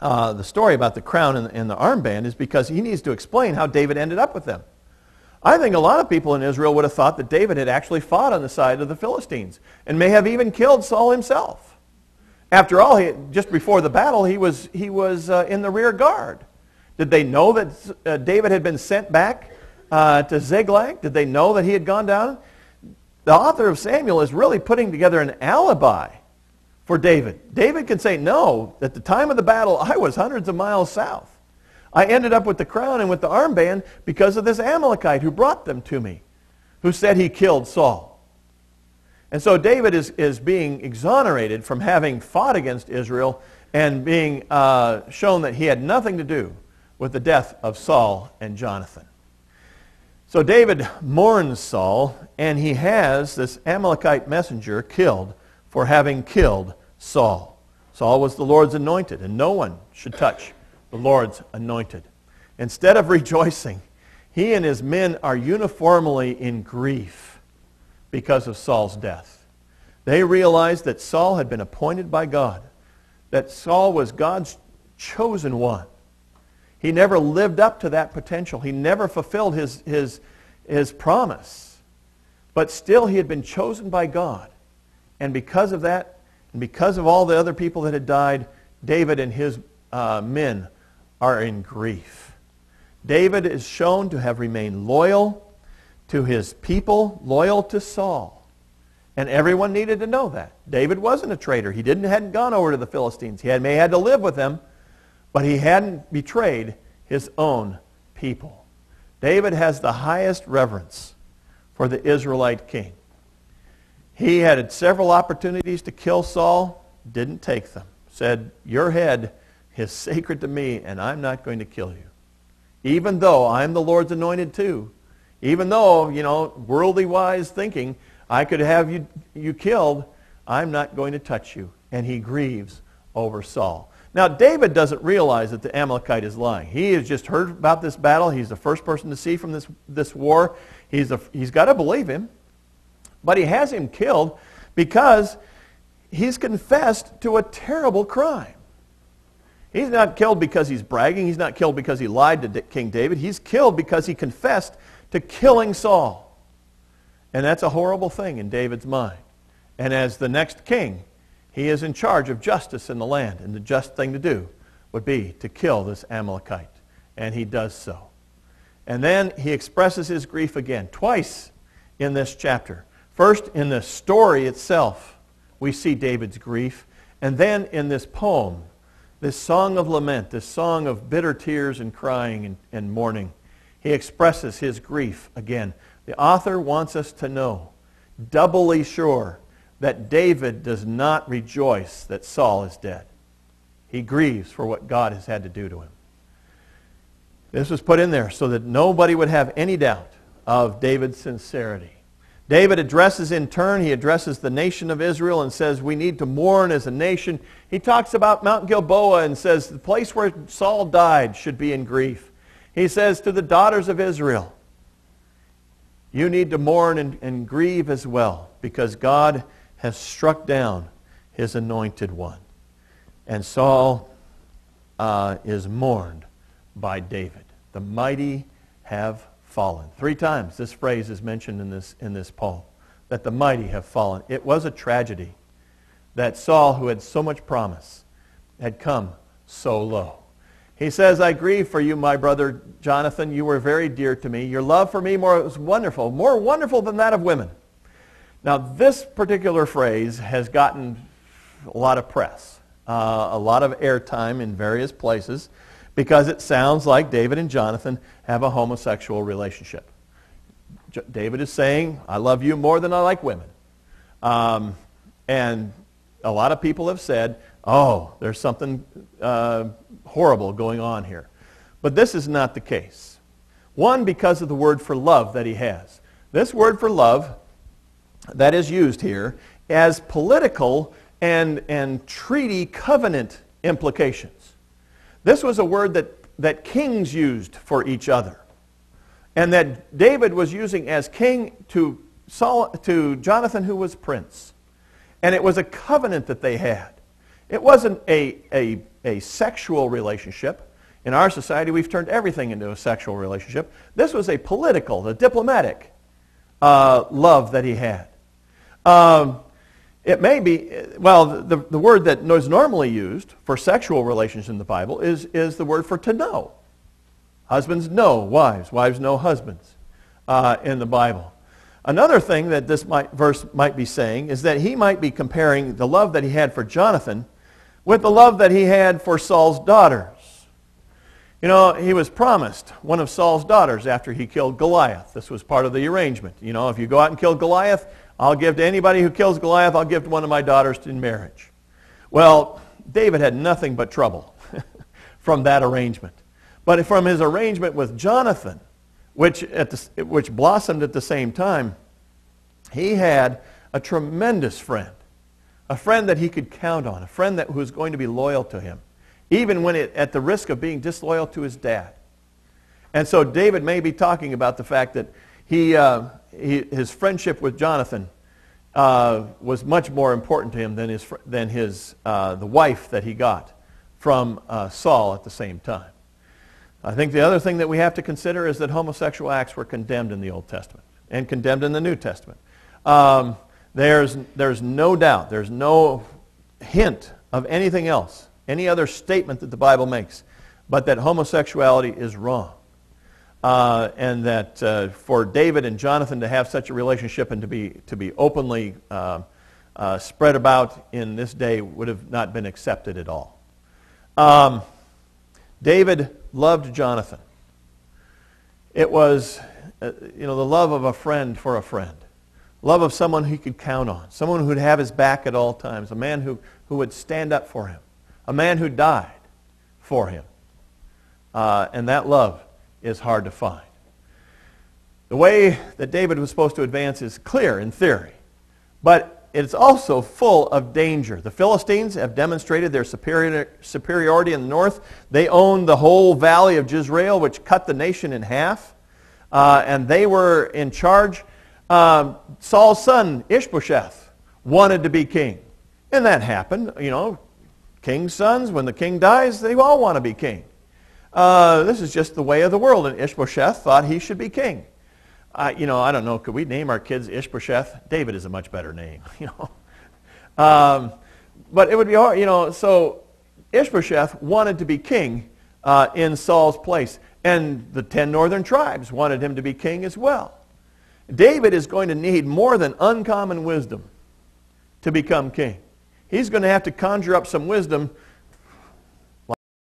the story about the crown and the armband is because he needs to explain how David ended up with them. I think a lot of people in Israel would have thought that David had actually fought on the side of the Philistines and may have even killed Saul himself. After all, just before the battle, he was in the rear guard. Did they know that David had been sent back to Ziklag? Did they know that he had gone down? The author of Samuel is really putting together an alibi for David. David can say, no, at the time of the battle, I was hundreds of miles south. I ended up with the crown and with the armband because of this Amalekite who brought them to me, who said he killed Saul. And so David is being exonerated from having fought against Israel and being shown that he had nothing to do with the death of Saul and Jonathan. So David mourns Saul, and he has this Amalekite messenger killed for having killed Saul. Saul was the Lord's anointed, and no one should touch the Lord's anointed. Instead of rejoicing, he and his men are uniformly in grief because of Saul's death. They realized that Saul had been appointed by God, that Saul was God's chosen one. He never lived up to that potential. He never fulfilled his promise. But still he had been chosen by God. And because of that, and because of all the other people that had died, David and his men are in grief. David is shown to have remained loyal to his people, loyal to Saul. And everyone needed to know that. David wasn't a traitor. He hadn't gone over to the Philistines. He may have had to live with them, but he hadn't betrayed his own people. David has the highest reverence for the Israelite king. He had several opportunities to kill Saul, didn't take them. Said, your head is sacred to me, and I'm not going to kill you. Even though I'm the Lord's anointed too. Even though, worldly wise thinking, I could have you killed, I'm not going to touch you. And he grieves over Saul. Now, David doesn't realize that the Amalekite is lying. He has just heard about this battle. He's the first person to see from this war. He's got to believe him. But he has him killed because he's confessed to a terrible crime. He's not killed because he's bragging. He's not killed because he lied to King David. He's killed because he confessed to killing Saul. And that's a horrible thing in David's mind. And as the next king, he is in charge of justice in the land. And the just thing to do would be to kill this Amalekite. And he does so. And then he expresses his grief again, twice in this chapter. First, in the story itself, we see David's grief. And then in this poem, this song of lament, this song of bitter tears and crying and mourning, he expresses his grief again. The author wants us to know, doubly sure, that David does not rejoice that Saul is dead. He grieves for what God has had to do to him. This was put in there so that nobody would have any doubt of David's sincerity. David addresses in turn, he addresses the nation of Israel and says we need to mourn as a nation. He talks about Mount Gilboa and says the place where Saul died should be in grief. He says to the daughters of Israel, you need to mourn and grieve as well because God has struck down his anointed one. And Saul is mourned by David. The mighty have fallen. 3 times this phrase is mentioned in this poem, that the mighty have fallen. It was a tragedy that Saul, who had so much promise, had come so low. He says, I grieve for you, my brother Jonathan. You were very dear to me. Your love for me was wonderful, more wonderful than that of women. Now, this particular phrase has gotten a lot of press, a lot of airtime in various places, because it sounds like David and Jonathan have a homosexual relationship. David is saying, I love you more than I like women. And a lot of people have said, oh, there's something horrible going on here. But this is not the case. One, because of the word for love that he has. This word for love that is used here as political and treaty covenant implications. This was a word that kings used for each other. And that David was using as king to Jonathan, who was prince. And it was a covenant that they had. It wasn't a a sexual relationship. In our society, we've turned everything into a sexual relationship. This was a political, a diplomatic love that he had. It may be, well, the word that is normally used for sexual relations in the Bible is the word for to know. Husbands know wives, wives know husbands in the Bible. Another thing that this verse might be saying is that he might be comparing the love that he had for Jonathan with the love that he had for Saul's daughters. You know, he was promised one of Saul's daughters after he killed Goliath. This was part of the arrangement. You know, if you go out and kill Goliath, I'll give to anybody who kills Goliath, I'll give to one of my daughters in marriage. Well, David had nothing but trouble from that arrangement. But from his arrangement with Jonathan, which blossomed at the same time, he had a tremendous friend. A friend that he could count on. A friend who was going to be loyal to him. Even when at the risk of being disloyal to his dad. And so David may be talking about the fact that his friendship with Jonathan was much more important to him than the wife that he got from Saul at the same time. I think the other thing that we have to consider is that homosexual acts were condemned in the Old Testament and condemned in the New Testament. There's no doubt, there's no hint of anything else, any other statement that the Bible makes, but that homosexuality is wrong. And that for David and Jonathan to have such a relationship and to be openly spread about in this day would have not been accepted at all. David loved Jonathan. It was, the love of a friend for a friend. Love of someone he could count on. Someone who would have his back at all times. A man who would stand up for him. A man who died for him. And that love is hard to find. The way that David was supposed to advance is clear in theory. But it's also full of danger. The Philistines have demonstrated their superiority in the north. They owned the whole valley of Jezreel, which cut the nation in half. And they were in charge. Saul's son, Ishbosheth, wanted to be king. And that happened. King's sons, when the king dies, they all want to be king. This is just the way of the world. And Ishbosheth thought he should be king. I don't know, could we name our kids Ishbosheth? David is a much better name, But it would be hard, so Ishbosheth wanted to be king in Saul's place. And the 10 northern tribes wanted him to be king as well. David is going to need more than uncommon wisdom to become king. He's going to have to conjure up some wisdom